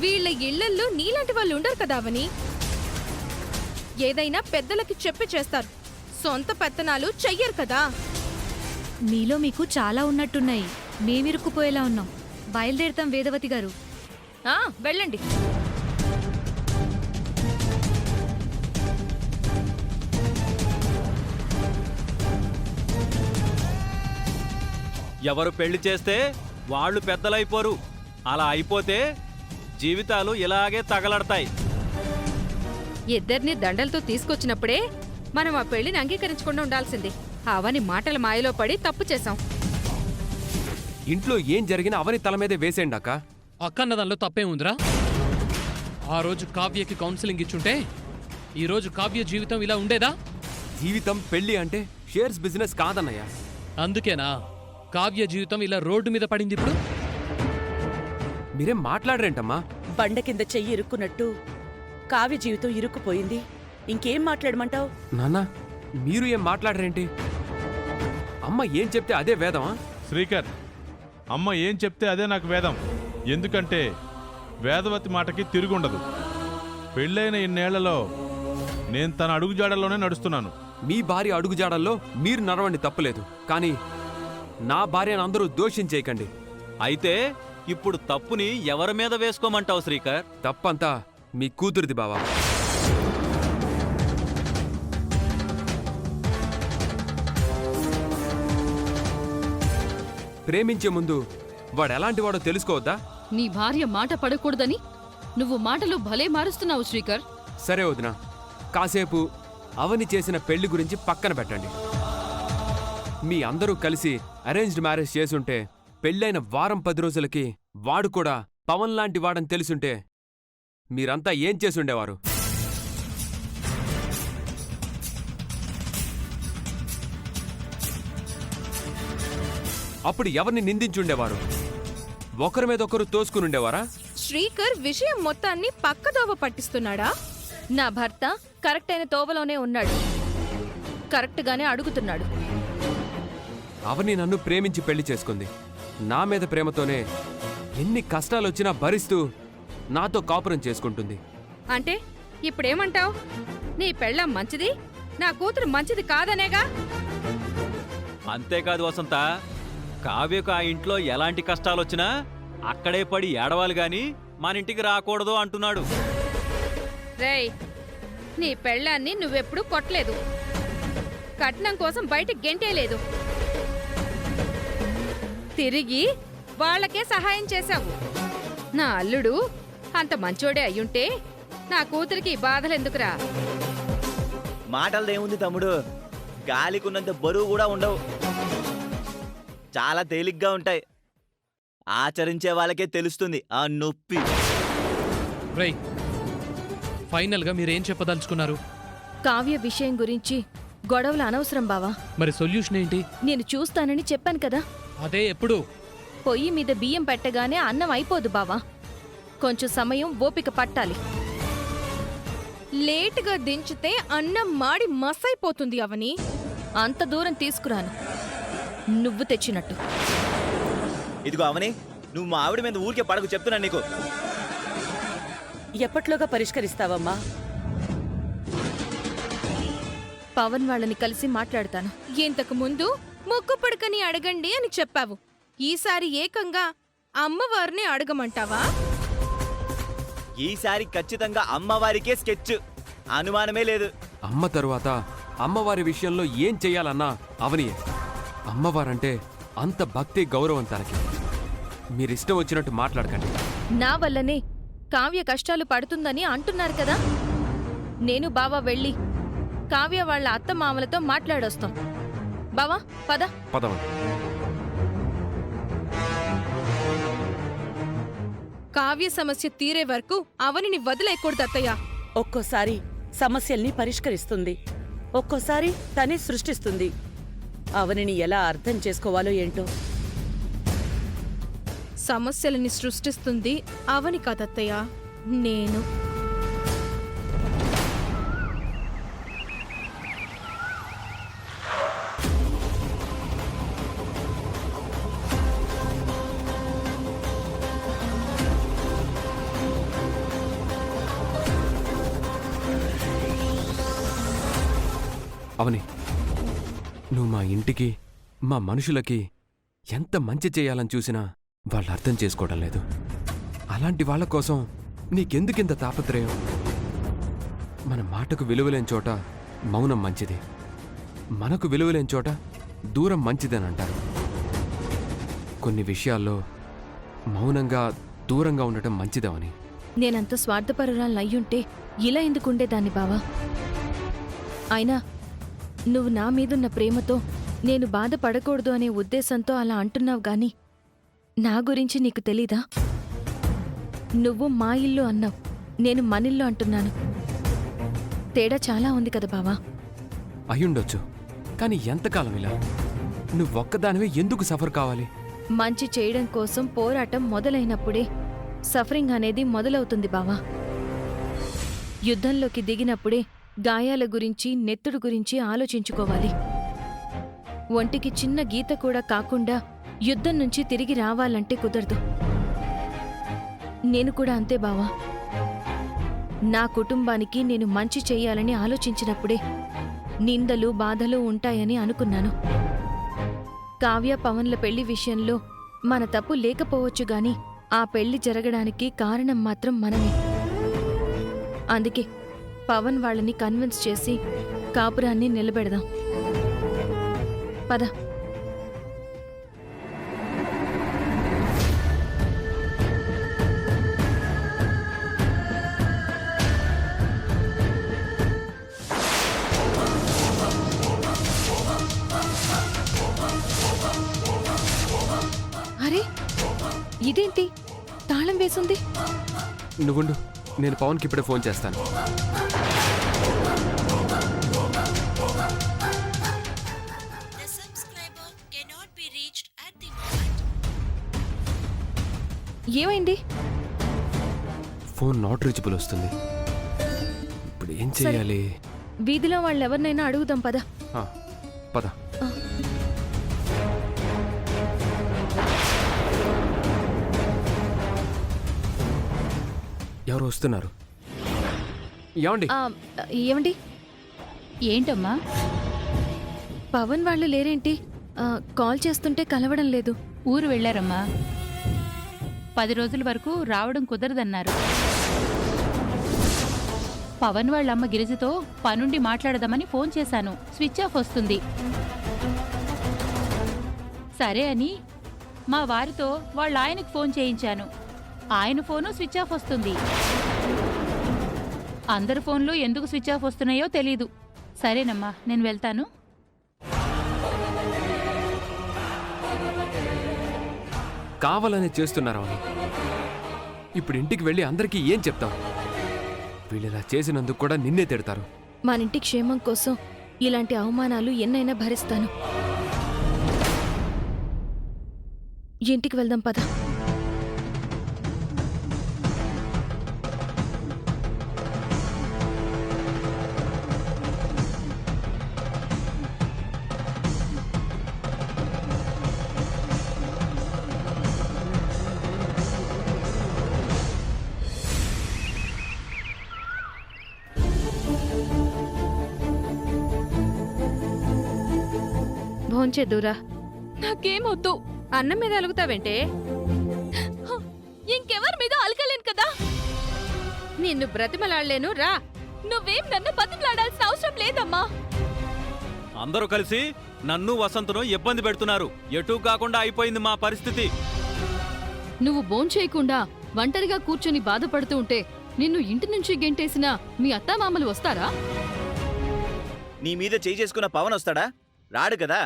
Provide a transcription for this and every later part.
వీళ్ళ ఇళ్లల్లో నీలాంటి వాళ్ళు ఉండరు కదా అవని. ఏదైనా పెద్దలకి చెప్పి చేస్తారు, సొంత పెత్తనాలు చెయ్యరు కదా. మీలో మీకు చాలా ఉన్నట్టున్నాయి. మేమిరుక్కుపోయేలా ఉన్నాం. బయలుదేరుతాం వేదవతి గారు. వెళ్ళండి. ఎవరు పెళ్లి చేస్తే వాళ్ళు పెద్దలైపోరు. అలా అయిపోతే జీవితాలు ఇలాగే తగలడతాయి. ఇద్దరిని దండలతో తీసుకొచ్చినప్పుడే మనం ఆ పెళ్లిని అంగీకరించకుండా ఉండాల్సింది. అవని మాటల మాయలో పడి తప్పు చేశాం. ఇంట్లో ఏం జరిగినా అవని తల మీదే వేసేయండి అక్క. అక్కన్న దానిలో తప్పే ఉందిరా. ఆ రోజు కావ్యకి కౌన్సిలింగ్ ఇచ్చుంటే ఈరోజు కావ్య జీవితం ఇలా ఉండేదా? జీవితం పెళ్లి అంటే షేర్స్ బిజినెస్ కాదన్నయ్య. అందుకేనా కావ్య జీవితం ఇలా రోడ్డు మీద పడింది ఇప్పుడు? మీరేం మాట్లాడరేంటమ్మా? బండ కింద చెయ్యి ఇరుక్కున్నట్టు కావ్య జీవితం ఇరుక్కుపోయింది. ఇంకేం మాట్లాడమంటావు? నాన్న మీరు ఏం మాట్లాడరేంటి? అమ్మ ఏం చెప్తే అదే వేదమా? శ్రీకర్, అమ్మ ఏం చెప్తే అదే నాకు వేదం. ఎందుకంటే వేదవతి మాటకి తిరుగుండదు. పెళ్ళైన ఇన్నేళ్లలో నేను తన అడుగుజాడల్లోనే నడుస్తున్నాను. మీ భార్య అడుగుజాడల్లో మీరు నడవండి, తప్పులేదు. కానీ నా భార్యను అందరూ దోషించేయకండి. అయితే ఇప్పుడు తప్పుని ఎవరి మీద వేసుకోమంటావు శ్రీకర్? తప్పంతా మీ కూతురిది బావా. ప్రేమించే ముందు వాడెలాంటి వాడో తెలుసుకోవద్దా? నీ భార్య మాట పడకూడదని నువ్వు మాటలు భలే మారుస్తున్నావు శ్రీకర్. సరే వదినా, కాసేపు అవని చేసిన పెళ్లి గురించి పక్కన పెట్టండి. మీ అందరూ కలిసి అరేంజ్డ్ మ్యారేజ్ చేసుంటే పెళ్ళైన వారం 10 రోజులకి వాడు కూడా పవన్ లాంటి వాడని తెలుసుంటే మీరంతా ఏం చేసుండేవారు? అప్పుడు ఎవరిని నిందించుండేవారు? ఒకరి మీద ఒకరు తోసుకునుండేవారా? శ్రీకర్ విషయం మొత్తాన్ని పక్కదోవ పట్టిస్తున్నాడా? నా భర్త కరెక్ట్ అయిన తోవలోనే ఉన్నాడు. కరెక్ట్గానే అడుగుతున్నాడు. అవని నన్ను ప్రేమించి పెళ్లి చేసుకుంది. నా మీద ప్రేమతోనే ఎన్ని కష్టాలొచ్చినా భరిస్తూ నాతో కాపురం చేసుకుంటుంది. అంటే ఇప్పుడేమంటావు? నీ పెళ్ళం మంచిది, నా కూతురు మంచిది కాదనేగా? అంతేకాదు వసంత, కావ్యకు ఆ ఇంట్లో ఎలాంటి కష్టాలొచ్చినా అక్కడే పడి ఏడవాలి గాని మన ఇంటికి రాకూడదు అంటున్నాడు. రేయ్, నీ పెళ్ళాన్ని నువ్వెప్పుడు కొట్టలేదు, కట్నం కోసం బయట గెంటేలేదు, తిరిగి వాళ్లకే సహాయం చేశావు. నా అల్లుడు అంత మంచోడే అయ్యుంటే నా కూతురికి బాధలెందుకురా? మాటలదేముంది తమ్ముడు, గాలికున్నంత బరువు కూడా ఉండవు, చాలా తేలిగ్గా ఉంటాయి. ఆచరించే వాళ్ళకే తెలుస్తుంది ఆ నొప్పి. రేయ్, ఫైనల్గా మీరేం చెప్పదలుచుకున్నారు? కావ్య విషయం గురించి గొడవలు అనవసరం బావా. మరి సొల్యూషన్ ఏంటి? నేను చూస్తానని చెప్పాను కదా. అదే ఎప్పుడు? పొయ్యి మీద బియ్యం పెట్టగానే అన్నం అయిపోదు బావా. కొంచెం సమయం ఓపిక పట్టాలి. లేటుగా దించితే అన్నం మాడి మసైపోతుంది అవని. అంత దూరం తీసుకురాను, నువ్వు తెచ్చినట్టు. ఇదిగో అవని, నువ్వు మా ఆవిడ మీద ఊరికే పడకు, చెప్తున్నా నీకు. ఎప్పట్లోగా పరిష్కరిస్తావమ్మా? పవన్ వాళ్ళని కలిసి మాట్లాడతాను. ఇంతకు ముందు ముక్కు పడకని అడగండి అని చెప్పావు. ఈసారి ఏకంగా అమ్మవారిని అడగమంటావా? ఈసారి ఖచ్చితంగా అమ్మవారికే స్కెచ్, అనుమానమే లేదు. అమ్మ తరువాత అమ్మవారి విషయంలో ఏం చెయ్యాలన్నా అవనియే. అమ్మవారంటే అంత భక్తి, గౌరవం తనకి. మీరిష్టం వచ్చినట్టు మాట్లాడకండి. నా వల్లనే కావ్య కష్టాలు పడుతుందని అంటున్నారు కదా. నేను బావా వెళ్ళి కావ్య వాళ్ళ అత్త మామలతో మాట్లాడొస్తాం. బావా పద. పదవండి. కావ్య సమస్య తీరే వరకు అవనిని వదిలేయకూడదు అత్తయ్య. ఒక్కోసారి సమస్యల్ని పరిష్కరిస్తుంది, ఒక్కోసారి తనే సృష్టిస్తుంది. అవనిని ఎలా అర్థం చేసుకోవాలో ఏంటో. సమస్యలని సృష్టిస్తుంది అవని కాదత్తయ్య, నేను. అవని, నువ్వు మా ఇంటికి మా మనుషులకి ఎంత మంచి చేయాలని చూసినా వాళ్ళు అర్థం చేసుకోవడం లేదు. అలాంటి వాళ్ళ కోసం నీకెందుకింత తాపత్రయం? మన మాటకు విలువలేని చోట మౌనం మంచిది, మనకు విలువలేని చోట దూరం మంచిదని అంటారు. కొన్ని విషయాల్లో మౌనంగా దూరంగా ఉండటం మంచిదవని. నేనంత స్వార్థపరురాలయ్యుంటే ఇలా ఎందుకుండేదాన్ని బావా? అయినా నువ్వు నా మీదున్న ప్రేమతో నేను బాధపడకూడదు అనే ఉద్దేశంతో అలా అంటున్నావు గాని నా గురించి నీకు తెలీదా? నువ్వు మా ఇల్లు అన్నావు, నేను మనిల్లు అంటున్నాను. తేడా చాలా ఉంది కదా బావా? అయ్యుండొచ్చు, కానీ ఎంతకాలం ఇలా? నువ్వొక్కదానివే ఎందుకు సఫర్ కావాలి? మంచి చేయడం కోసం పోరాటం మొదలైనప్పుడే సఫరింగ్ అనేది మొదలవుతుంది బావా. యుద్ధంలోకి దిగినప్పుడే గాయాల గురించి నెత్తుడు గురించి ఆలోచించుకోవాలి. ఒంటికి చిన్న గీత కూడా కాకుండా యుద్ధం నుంచి తిరిగి రావాలంటే కుదరదు. నేను కూడా అంతే బావా. నా కుటుంబానికి నేను మంచి చెయ్యాలని ఆలోచించినప్పుడే నిందలు బాధలు ఉంటాయని అనుకున్నాను. కావ్య పవన్ల పెళ్లి విషయంలో మన తప్పు లేకపోవచ్చు గాని ఆ పెళ్లి జరగడానికి కారణం మాత్రం మనమే. అందుకే పవన్ వాళ్ళని కన్విన్స్ చేసి కాపురాన్ని నిలబెడదాం. పద. అరే ఇదేంటి తాళం వేసుంది? నువ్వుండు, నేను పవన్కి ఇప్పుడే ఫోన్ చేస్తాను. ఏమైంది? ఫోన్ నాట్ రీచబుల్ వస్తుంది. ఇప్పుడు ఏం చేయాలి? వీధిలో వాళ్ళెవరినైనా అడుగుదాం పద. ఆ, పద. ఎవరు వస్తున్నారు? ఏమండి? ఏమండి? ఏంటమ్మా? పవన్ వాళ్ళు లేరేంటి? కాల్ చేస్తుంటే కలవడం లేదు. ఊరు వెళ్ళారమ్మా. 10 రోజుల వరకు రావడం కుదరదన్నారు. పవన్ వాళ్ళమ్మ గిరిజతో పనుండి మాట్లాడదామని ఫోన్ చేశాను, స్విచ్ ఆఫ్ వస్తుంది. సరే అని మా వారితో వాళ్ళ ఆయనకు ఫోన్ చేయించాను, ఆయన ఫోను స్విచ్ ఆఫ్ వస్తుంది. అందరి ఫోన్లు ఎందుకు స్విచ్ ఆఫ్ వస్తున్నాయో తెలీదు. సరేనమ్మా, నేను వెళ్తాను. కావాలని చేస్తున్నారా? ఇప్పుడు ఇంటికి వెళ్ళి అందరికీ ఏం చెప్తాం? వీళ్ళిలా చేసినందుకు కూడా నిన్నే తిడతారు. మనింటి క్షేమం కోసం ఇలాంటి అవమానాలు ఎన్నైనా భరిస్తాను. ఇంటికి వెళ్దాం పద. భోంచేద్దురా. నాకేమొద్దు. అన్నం మీద అలుగుతావేంటే? ఇంకెవరి మీద అలకలేను కదా. నిన్ను బ్రతిమలాడలేను రా. నువ్వేం నన్ను బతిమలాడాల్సిన అవసరం లేదమ్మా. అందరూ కలిసి నన్ను వసంతను ఇబ్బంది పెడుతున్నారు. ఎటూ కాకుండా అయిపోయింది మా పరిస్థితి. నువ్వు భోంచేయకుండా ఒంటరిగా కూర్చొని బాధపడుతూ ఉంటే నిన్ను ఇంటి నుంచి గెంటేసిన మీ అత్తామామలు వస్తారా? నీ మీద చేయి చేసుకున్న పవన్ వస్తాడా? రాడు కదా.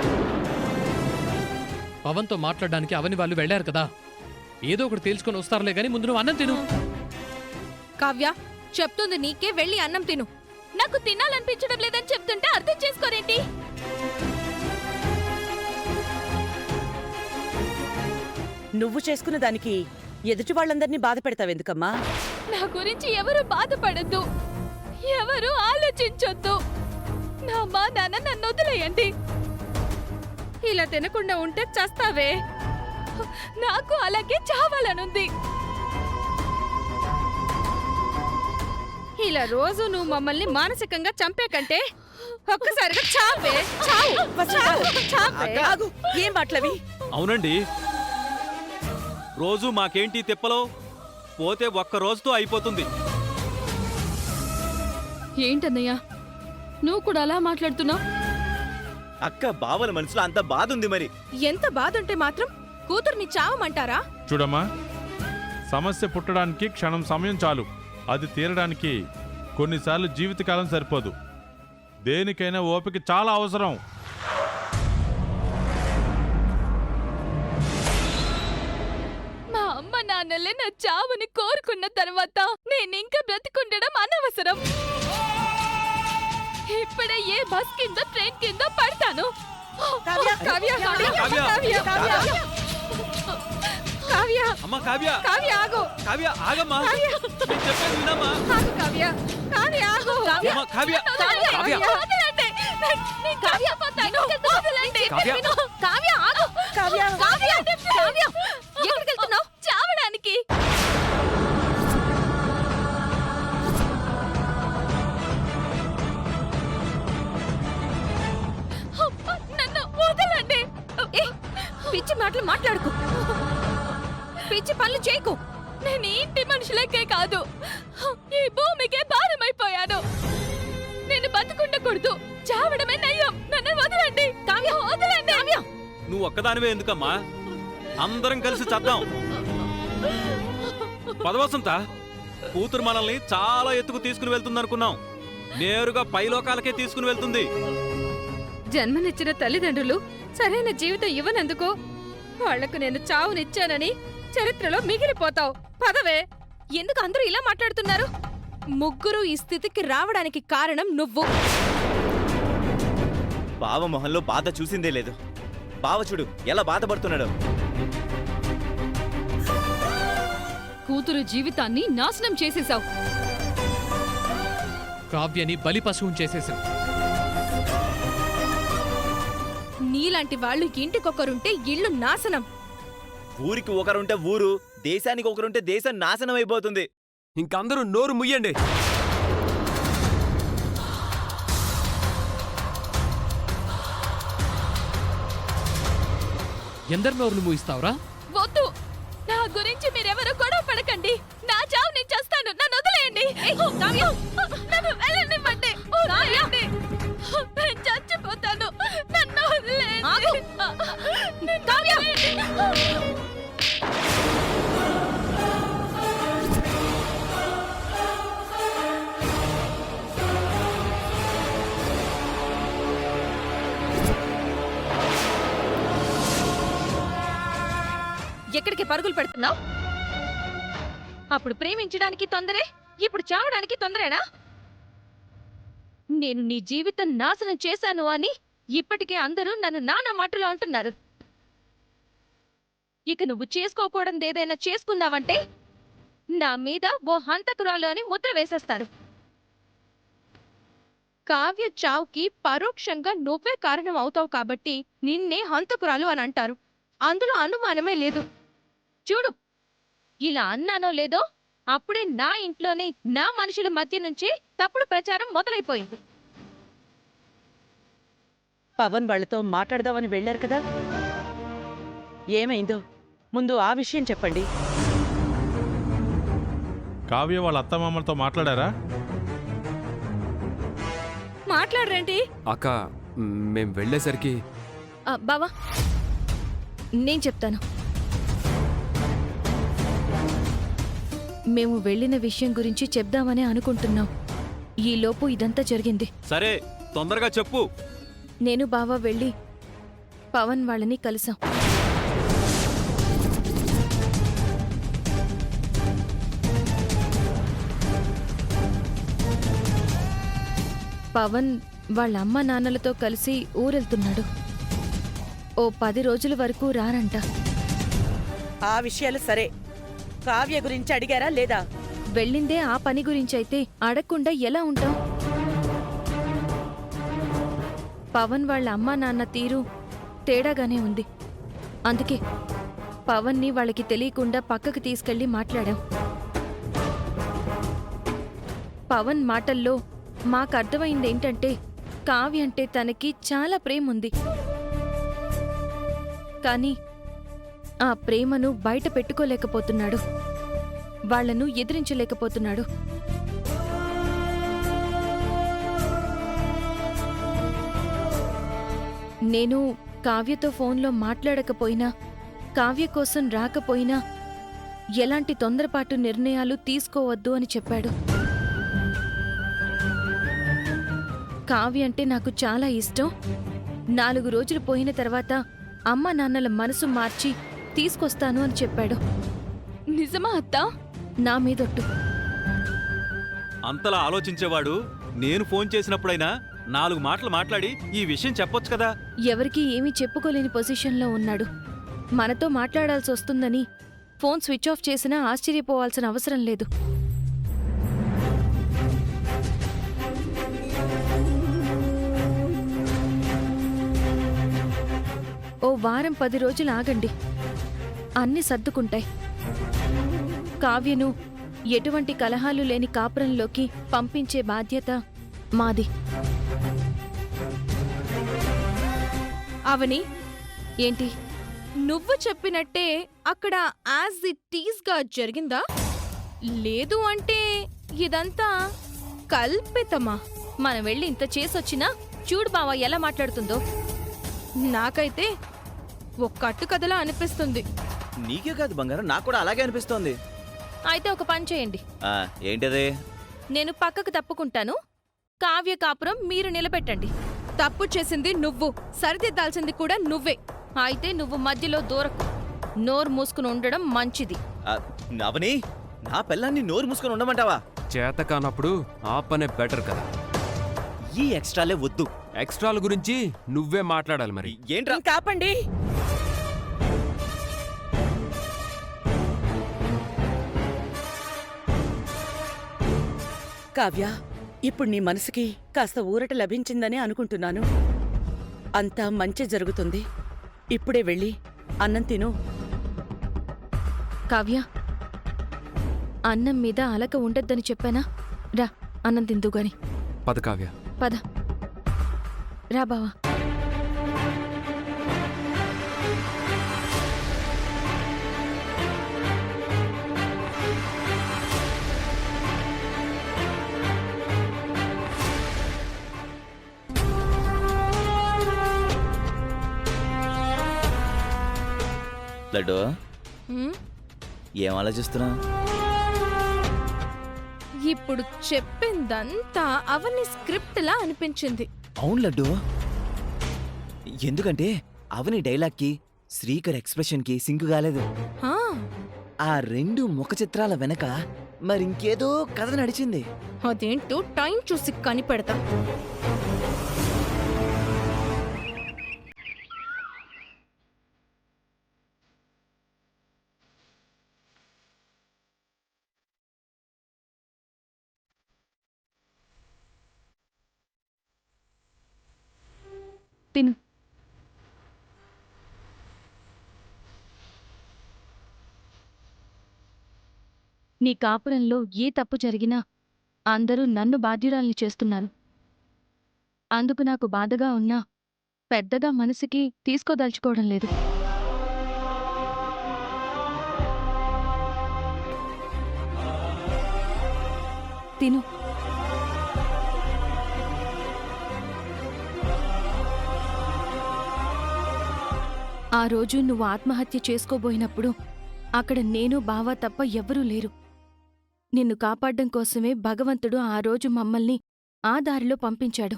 పవన్తో మాట్లాడడానికి అవని వాళ్ళు వెళ్ళారు కదా, ఏదో ఒకటి తేల్చుకొని వస్తారులే గాని ముందు నువ్వు అన్నం తిను. కావ్య చెప్తుంది నీకే, వెళ్ళి అన్నం తిను. నాకు తినాలనిపించడం లేదని చెప్తుంటే అర్థం చేసుకోరేంటి? నువ్వు చేసుకున్న దానికి ఎదుటి వాళ్ళందరినీ బాధ పెడతావెందుకమ్మా? నా గురించి ఎవరు బాధపడద్దు, ఎవరు ఆలోచించొద్దు. నా మా నాన్న నన్ను వదిలేయండి. ఇలా తినకుండా ఉంటే చస్తావే. నాకు అలాగే చావాలనుంది. ఇలా రోజు నువ్వు మమ్మల్ని మానసికంగా చంపే కంటే ఒక్కసారిగా చావే చావు చావే ఆగు, ఏం మాటలవి? అవునండి రోజు మాకేంటి తిప్పలో పోతే ఒక్క రోజుతో అయిపోతుంది. ఏంటన్నయ్యా నువ్వు కూడా అలా మాట్లాడుతున్నావు? అక్క బావల మనసులో అంత బాధ ఉంది మరి. ఎంత బాధుంటే మాత్రం కూతుర్ని చావమంటారా? చూడమ్మా, సమస్య పుట్టడానికి క్షణం సమయం చాలు, అది తీరడానికి కొన్నిసార్లు జీవితకాలం సరిపోదు. దేనికైనా ఓపిక చాలా అవసరం. మా అమ్మ నాన్నలే నా చావుని కోరుకున్న తర్వాత నేనింకా బ్రతికుండడం అనవసరం. ఇప్పుడే ఏ బస్ కింద ట్రైన్ కింద పడతాను. కావ్య, కావ్య కావ్య కావ్య! కావ్య కావ్య కావ్య అమ్మా కావ్య కావ్య ఆగు కావ్య ఆగమ్మా నేను చెప్పేది వినమ్మా. ఆగు కావ్య కావ్య ఆగు అమ్మా, కావ్య కావ్య! వదలండి. నేను కావ్య పోతాను. వదలండి. కావ్య! కావ్య ఆగు కావ్య! కావ్య కావ్య ఎక్కడికి వెళ్తున్నావు? చావడానికి. నన్ను వదలండి. పిచ్చి మాటలు మాట్లాడుకో, పిచ్చి పనులు చేయకు. నేను ఈ ఇంటి మనుషులకే కాదు ఈ భూమికే భారమైపోయాను. నేను బతుకుండకూడదు, చావడమే నయ్యం. నన్ను వదలండి. కావ్య వదలండి. కావ్య నువ్వు ఒక్కదానివే ఎందుకమ్మా, అందరం కలిసి చద్దాం. పదవసంత కూతురు మనల్ని చాలా ఎత్తుకు తీసుకుని వెళ్తుందనుకున్నాం, నేరుగా పైలోకాలకే తీసుకుని వెళ్తుంది. జన్మనిచ్చిన తల్లిదండ్రులు సరైన జీవితం ఇవ్వనందుకు వాళ్లకు నేను చావునిచ్చానని చరిత్రలో మిగిలిపోతావు. పదవే. ఎందుకు అందరూ ఇలా మాట్లాడుతున్నారు? ముగ్గురు ఈ స్థితికి రావడానికి కారణం నువ్వు. బావ మొహంలో బాధ చూసిందే లేదు. బావ చూడు ఎలా బాధపడుతున్నాడు. కూతురు జీవితాన్ని నాశనం చేసేశావు. కావ్యని బలి పశువుని చేసేశాం. నీలాంటి వాళ్ళు ఇంటికొకరుంటే ఇల్లు నాశనం. ఊరికి ఒకరుంటే ఊరు, దేశానికి ఒకరుంటే దేశం నాశనం అయిపోతుంది. ఇంకందరూ నోరు ముయ్యండి. ఎందరి నోరును మూయిస్తావురా? వద్దు, నా గురించి మీరెవరూ గొడవ పడకండి. నా చావు నేను చేస్తాను. నన్ను వదిలేయండి. నన్ను వెళ్ళనివ్వండి. వదిలేయండి. నేను చచ్చిపోతాను. నన్ను వదిలేయండి. కావ్య! ఎక్కడికి పరుగులు పెడుతున్నావు? అప్పుడు ప్రేమించడానికి తొందరే, ఇప్పుడు చావడానికి తొందరేనా? నేను నీ జీవితం నాశనం చేశాను అని ఇప్పటికే అందరూ నన్ను నానా మాటలు అంటున్నారు. ఇక నువ్వు చేసుకోకూడదు ఏదైనా చేసుకున్నావంటే నా మీద ఓ హంతకురాలు అని ముద్ర వేసేస్తారు. కావ్య చావుకి పరోక్షంగా నువ్వే కారణం అవుతావు కాబట్టి నిన్నే హంతకురాలు అని అంటారు. అందులో అనుమానమే లేదు. చూడు, ఇలా అన్నానో లేదో అప్పుడే నా ఇంట్లోనే నా మనుషుల మధ్య నుంచి తప్పుడు ప్రచారం మొదలైపోయింది. పవన్ వాళ్ళతో మాట్లాడదామని వెళ్ళారు కదా, ఏమైందో ముందు ఆ విషయం చెప్పండి. కావ్య వాళ్ళ అత్తమామలతో మాట్లాడారా? మాట్లాడరేంటి? అక్క, మేం వెళ్ళేసరికి బావా, నేను చెప్తాను. మేము వెళ్ళిన విషయం గురించి చెప్దామని అనుకుంటున్నాం. ఈలోపు ఇదంతా జరిగింది. సరే తొందరగా చెప్పు. నేను బావా వెళ్ళి పవన్ వాళ్ళని కలిసాం. పవన్ వాళ్ళ అమ్మ నాన్నలతో కలిసి ఊరెళ్తున్నాడు. ఓ 10 రోజుల వరకు రారంట. ఆ విషయాలు సరే, కావ్య గురించి అడిగారా లేదా? వెళ్ళిందే ఆ పని గురించైతే అడగకుండా ఎలా ఉంటాం? పవన్ వాళ్ళ అమ్మా నాన్న తీరు తేడాగానే ఉంది. అందుకే పవన్ని వాళ్ళకి తెలియకుండా పక్కకు తీసుకెళ్లి మాట్లాడాం. పవన్ మాటల్లో మాకు అర్థమైందేంటంటే కావ్య అంటే తనకి చాలా ప్రేమ ఉంది. కానీ ఆ ప్రేమను బయట పెట్టుకోలేకపోతున్నాడు. వాళ్లను ఎదిరించలేకపోతున్నాడు. నేను కావ్యతో ఫోన్లో మాట్లాడకపోయినా, కావ్య కోసం రాకపోయినా ఎలాంటి తొందరపాటు నిర్ణయాలు తీసుకోవద్దు అని చెప్పాడు. కావ్య అంటే నాకు చాలా ఇష్టం. 4 రోజులు పోయిన తర్వాత అమ్మ నాన్నల మనసు మార్చి తీసుకొస్తాను అని చెప్పాడు. నిజమా అత్తా? నా మీదొట్టు. అంతలా ఆలోచించేవాడు నేను ఫోన్ చేసినప్పుడైనా 4 మాటలు మాట్లాడి ఈ విషయం చెప్పొచ్చు కదా. ఎవరికీ ఏమీ చెప్పుకోలేని పొజిషన్లో ఉన్నాడు. మనతో మాట్లాడాల్సి వస్తుందని ఫోన్ స్విచ్ ఆఫ్ చేసినా ఆశ్చర్యపోవాల్సిన అవసరం లేదు. ఓ వారం 10 రోజులు ఆగండి, అన్నీ సర్దుకుంటాయి. కావ్యను ఎటువంటి కలహాలు లేని కాపురంలోకి పంపించే బాధ్యత మాది. అవని, ఏంటి? నువ్వు చెప్పినట్టే అక్కడ యాజ్ ఇట్ ఈజ్ గా జరిగిందా? లేదు అంటే ఇదంతా కల్పితమా? మనం వెళ్ళి ఇంత చేసొచ్చినా చూడు బావా ఎలా మాట్లాడుతుందో. నాకైతే ఓ కట్టుకథలా అనిపిస్తుంది. నీకే కాదు బంగారం, నాకు కూడా అలాగే అనిపిస్తోంది. అయితే ఒక పని చేయండి. ఏంటది? నేను పక్కకు తప్పుకుంటాను, కావ్య కాపురం మీరు నిలబెట్టండి. తప్పు చేసింది నువ్వు, సరిదిద్దాల్సింది కూడా నువ్వే. అయితే నువ్వు మధ్యలో దూరకు. నోరు మూసుకుని ఉండడం మంచిది. అవని, నా పిల్లాన్ని నోరు మూసుకొని ఉండమంటావా? చేత కానప్పుడు ఆ పనే బెటర్ కదా. ఈ ఎక్స్ట్రాలే వద్దు. ఎక్స్ట్రాల గురించి నువ్వే మాట్లాడాలి మరి. ఏంట్రా? కాపండి. కావ్య, ఇప్పుడు నీ మనసుకి కాస్త ఊరట లభించిందని అనుకుంటున్నాను. అంతా మంచి జరుగుతుంది. ఇప్పుడే వెళ్ళి అన్నం తిను. కావ్య, అన్నం మీద అలక ఉండొద్దని చెప్పానా? రా అన్నం తిందు గాని. పద కావ్య. పద రా బావా. లడ్డు, హ్మ్? ఏం ఆలోచిస్తున్నా? ఇప్పుడు చెప్పిందంతా అవని స్క్రిప్ట్ లా అనిపించింది. అవును లడ్డు, ఎందుకంటే అవని డైలాగ్కి శ్రీకర్ ఎక్స్ప్రెషన్కి సింక్ కాలేదు. హా, ఆ 2 ముఖ చిత్రాల వెనక మరింకేదో కథ నడిచింది. అదేంటో టైం చూసి కనిపెడతా. తిను. నీ కాపురంలో ఏ తప్పు జరిగినా అందరూ నన్ను బాధ్యురాల్ని చేస్తున్నారు. అందుకు నాకు బాధగా ఉన్నా పెద్దగా మనసుకి తీసుకోదలుచుకోవడం లేదు. తిను. ఆ రోజు నువ్వు ఆత్మహత్య చేసుకోబోయినప్పుడు అక్కడ నేను బావా తప్ప ఎవ్వరూ లేరు. నిన్ను కాపాడ్డం కోసమే భగవంతుడు ఆ రోజు మమ్మల్ని ఆ దారిలో పంపించాడు.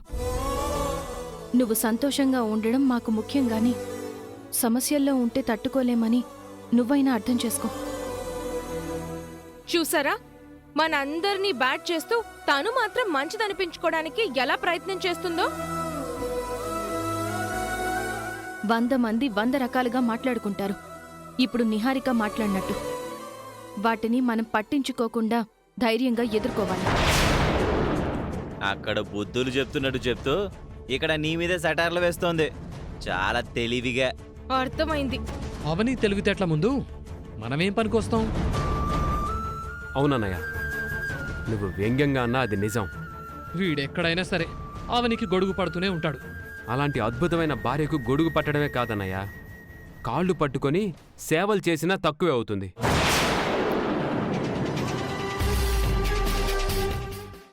నువ్వు సంతోషంగా ఉండడం మాకు ముఖ్యంగాని సమస్యల్లో ఉంటే తట్టుకోలేమని నువ్వైనా అర్థం చేసుకో. చూసారా, మనందరినీ బ్యాట్ చేస్తూ తను మాత్రం మంచిదనిపించుకోవడానికి ఎలా ప్రయత్నం చేస్తుందో. 100 మంది 100 రకాలుగా మాట్లాడుకుంటారు. ఇప్పుడు నిహారిక మాట్లాడినట్టు వాటిని మనం పట్టించుకోకుండా ధైర్యంగా ఎదుర్కోవాలి. అక్కడ బుద్ధులు చెప్తున్నట్టు చెప్తూ ఇక్కడ నీ మీదే సెటార్లు వేస్తోంది. చాలా తెలివిగా. అర్థమైంది. అవని తెలివితేటల ముందు మనమేం పనికొస్తాం? అవునన్నయ్య, నువ్వు వ్యంగ్యంగా అన్నా అది నిజం. వీడెక్కడైనా సరే అవనికి గొడుగు పడుతూనే ఉంటాడు. అలాంటి అద్భుతమైన భార్యకు గొడుగు పట్టడమే కాదన్నయ్య, కాళ్ళు పట్టుకొని సేవలు చేసినా తక్కువే అవుతుంది.